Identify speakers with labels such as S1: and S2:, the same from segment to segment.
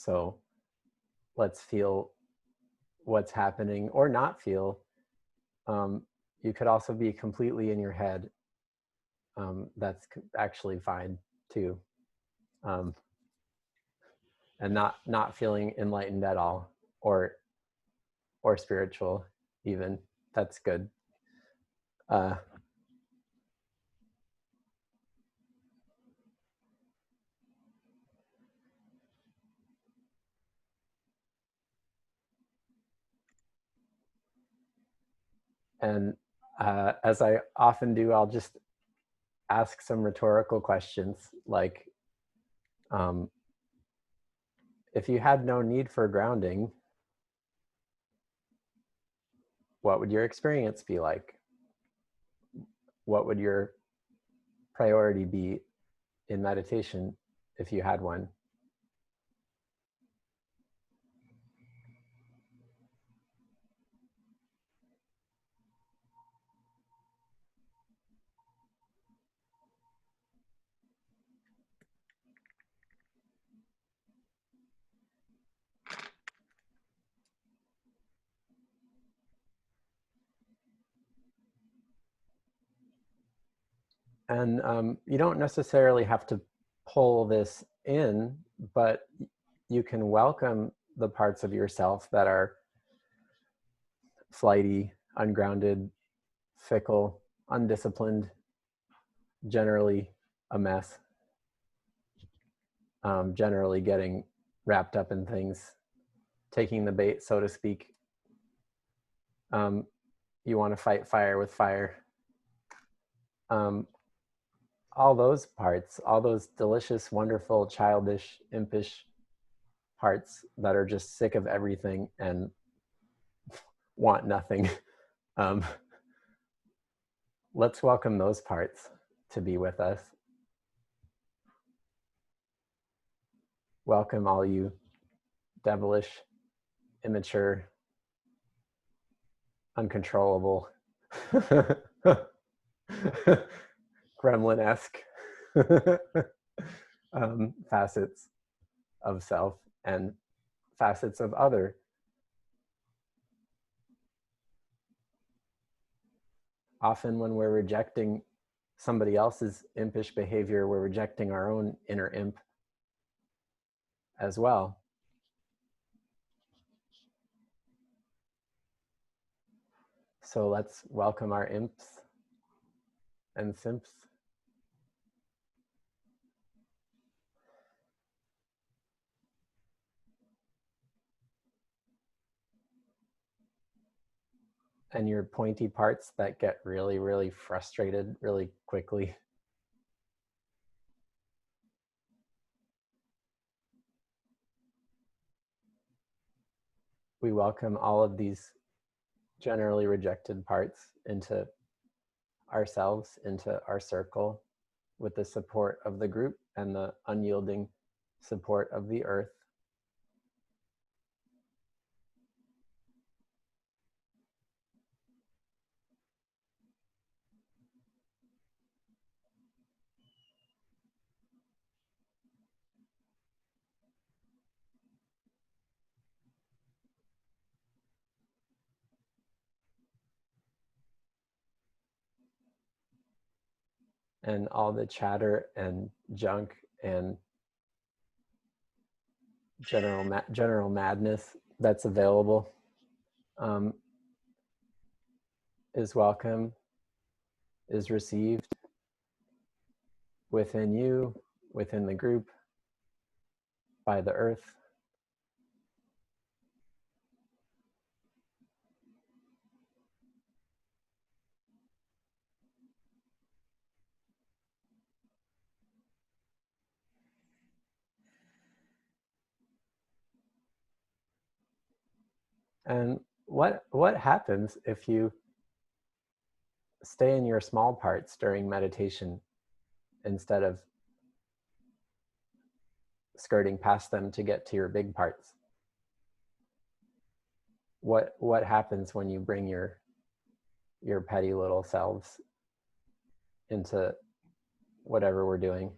S1: So let's feel what's happening or not feel. You could also be completely in your head. That's actually fine too. Um, and not feeling enlightened at all, or spiritual even. That's good. Uh, and as I often do, I'll just ask some rhetorical questions like, um, if you had no need for grounding, what would your experience be like? What would your priority be in meditation if you had one? And you don't necessarily have to pull this in, but you can welcome the parts of yourself that are flighty, ungrounded, fickle, undisciplined, generally a mess, generally getting wrapped up in things, taking the bait, so to speak. You want to fight fire with fire. All those parts, all those delicious, wonderful, childish, impish parts that are just sick of everything and want nothing. Um, let's welcome those parts to be with us. Welcome all you devilish, immature, uncontrollable, gremlin-esque facets of self and facets of other. Often when we're rejecting somebody else's impish behavior, we're rejecting our own inner imp as well. So let's welcome our imps and simps. And your pointy parts that get really, really frustrated really quickly. We welcome all of these generally rejected parts into ourselves, into our circle, with the support of the group and the unyielding support of the earth. And all the chatter and junk and general madness that's available is welcome, is received within you, within the group, by the earth. And what happens if you stay in your small parts during meditation instead of skirting past them to get to your big parts? What happens when you bring your petty little selves into whatever we're doing?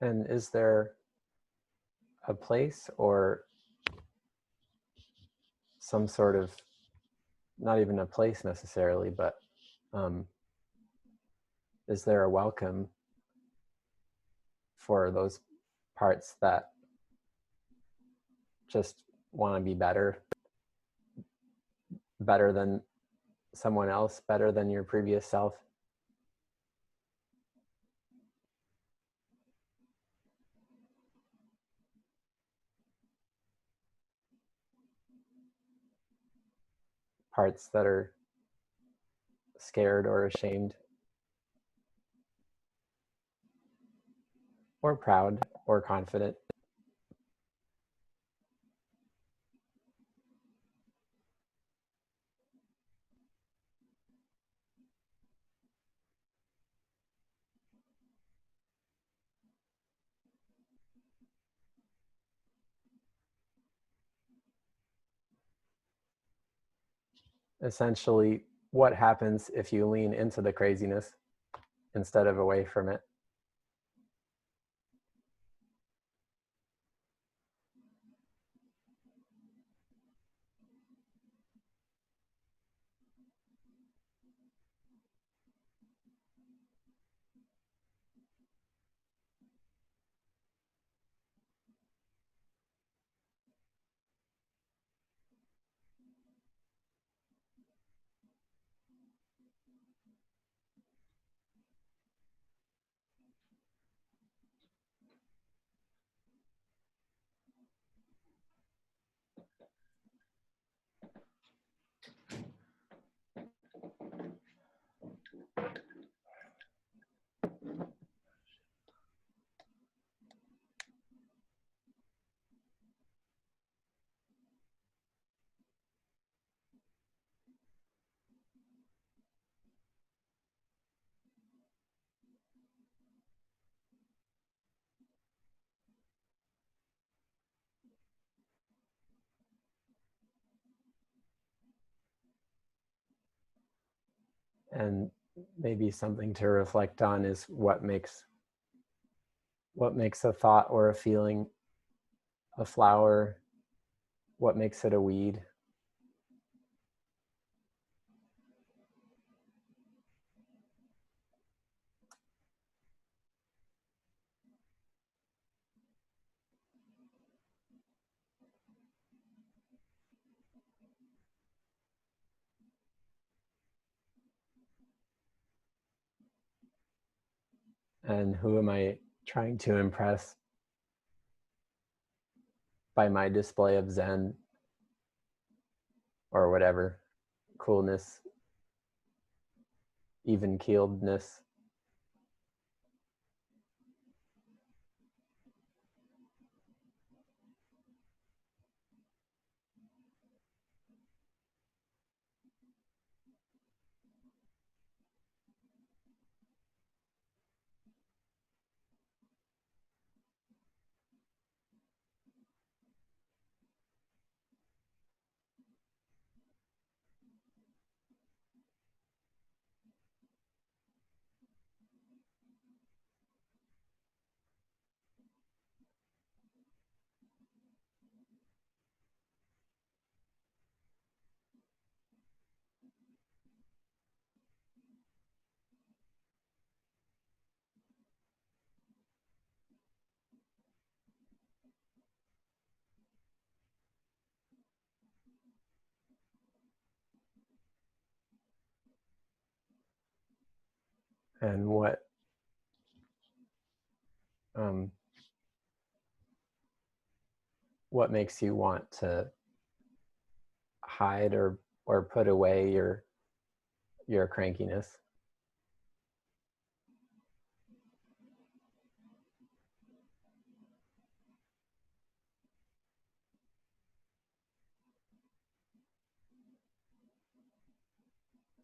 S1: And is there a place or some sort of, not even a place necessarily, but is there a welcome for those parts that just want to be better than someone else, better than your previous self? Parts that are scared or ashamed or proud or confident. Essentially, what happens if you lean into the craziness instead of away from it? And maybe something to reflect on is what makes a thought or a feeling a flower, what makes it a weed. And who am I trying to impress by my display of Zen or whatever, coolness, even keeledness? And um, what makes you want to hide or put away your crankiness?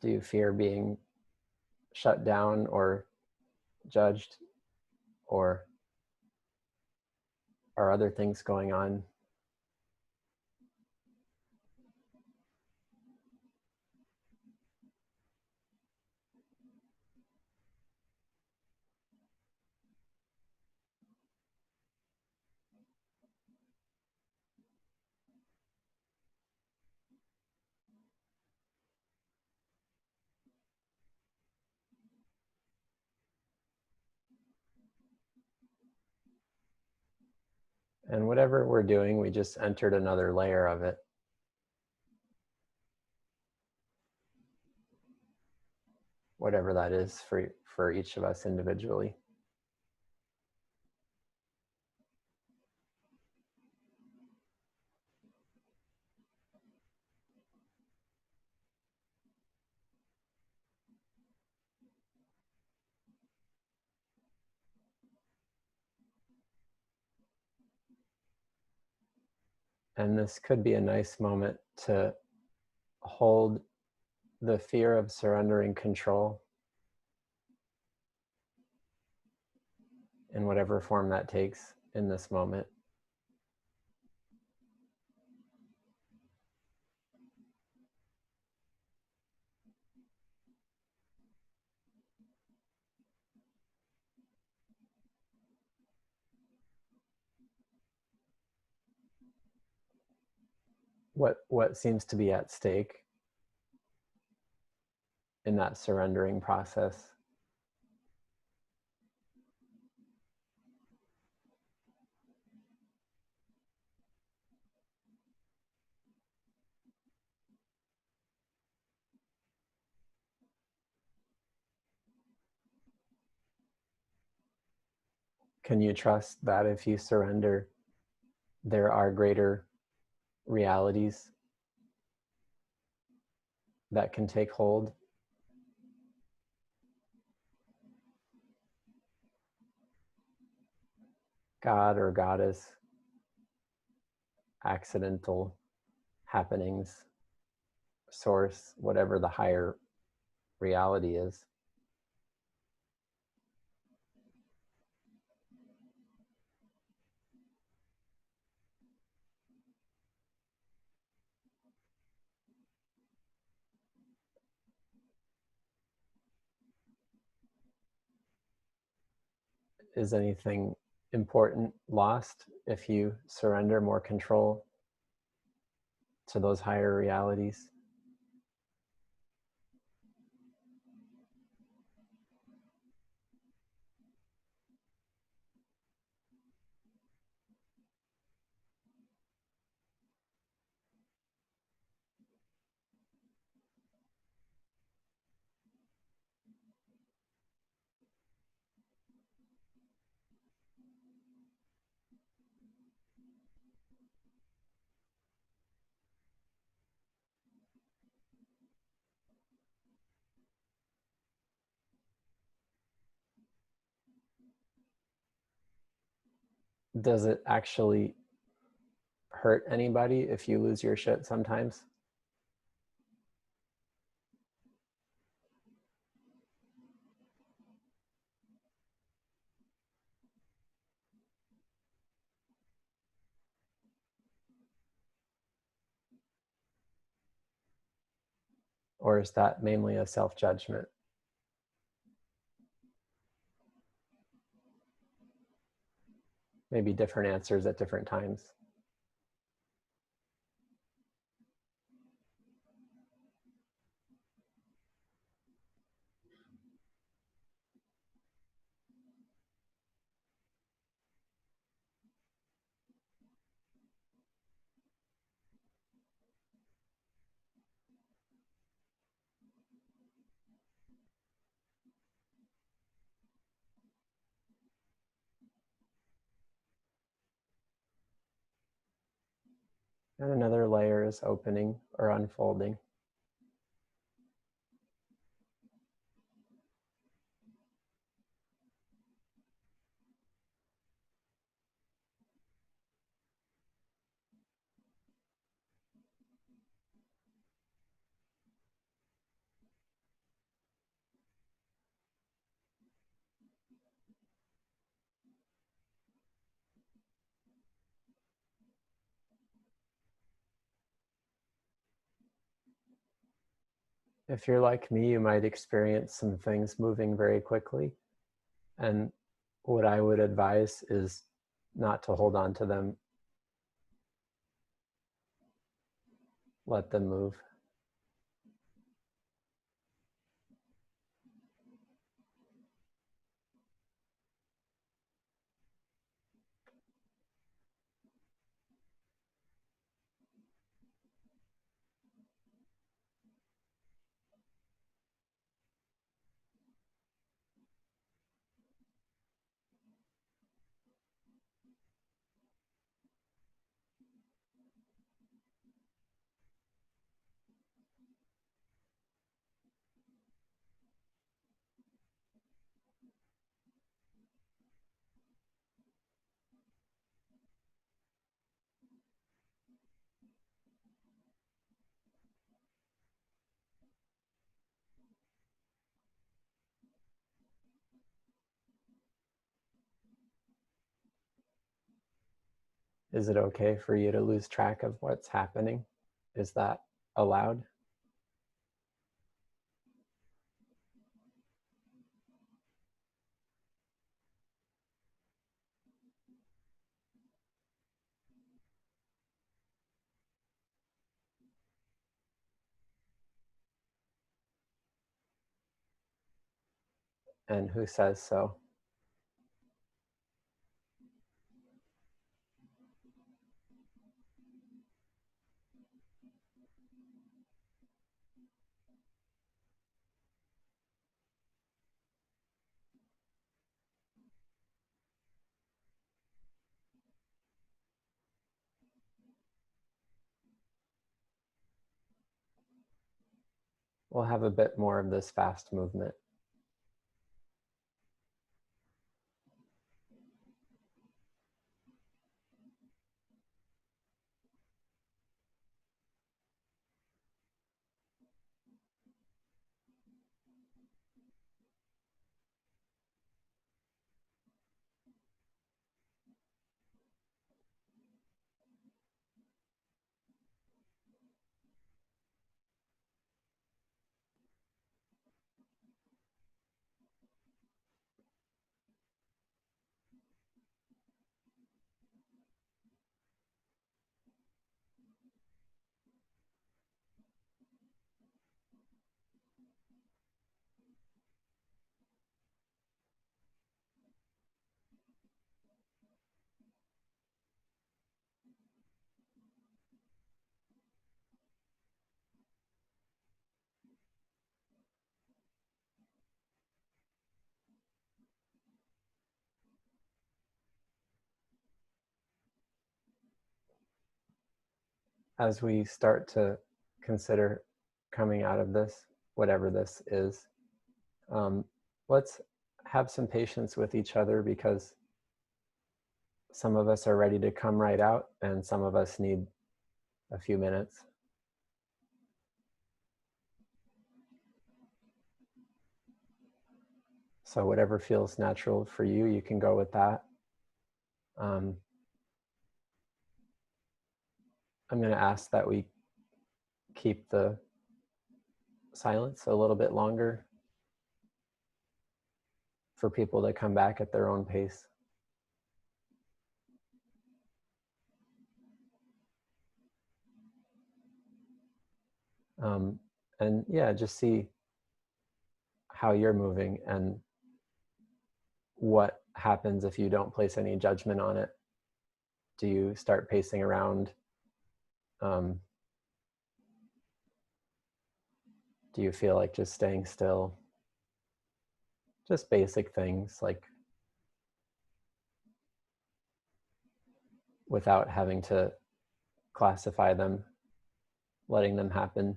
S1: Do you fear being shut down or judged, or are other things going on? And whatever we're doing, we just entered another layer of it. Whatever that is for each of us individually. And this could be a nice moment to hold the fear of surrendering control in whatever form that takes in this moment. What seems to be at stake in that surrendering process? Can you trust that if you surrender, there are greater realities that can take hold? God or goddess, accidental happenings, source, whatever the higher reality is. Is anything important lost if you surrender more control to those higher realities? Does it actually hurt anybody if you lose your shit sometimes? Or is that mainly a self-judgment? Maybe different answers at different times. And another layer is opening or unfolding. If you're like me, you might experience some things moving very quickly. And what I would advise is not to hold on to them. Let them move. Is it okay for you to lose track of what's happening? Is that allowed? And who says so? We'll have a bit more of this fast movement. As we start to consider coming out of this, whatever this is, let's have some patience with each other, because some of us are ready to come right out and some of us need a few minutes. So whatever feels natural for you, you can go with that. I'm going to ask that we keep the silence a little bit longer for people to come back at their own pace. And yeah, just see how you're moving and what happens if you don't place any judgment on it. Do you start pacing around? Do you feel like just staying still? Just basic things, like without having to classify them, letting them happen.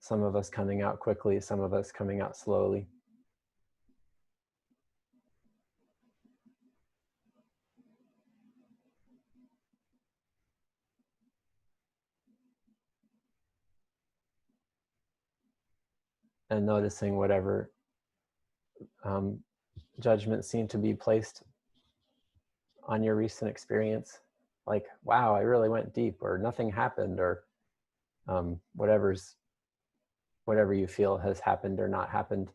S1: Some of us coming out quickly, some of us coming out slowly. And noticing whatever judgments seem to be placed on your recent experience. Like, wow, I really went deep, or nothing happened, or whatever you feel has happened or not happened.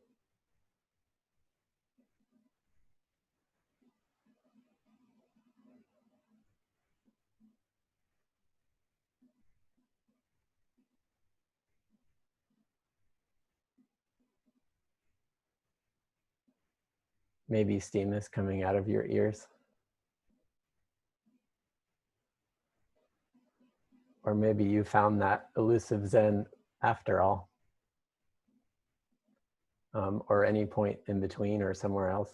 S1: Maybe steam is coming out of your ears. Or maybe you found that elusive Zen after all, or any point in between or somewhere else.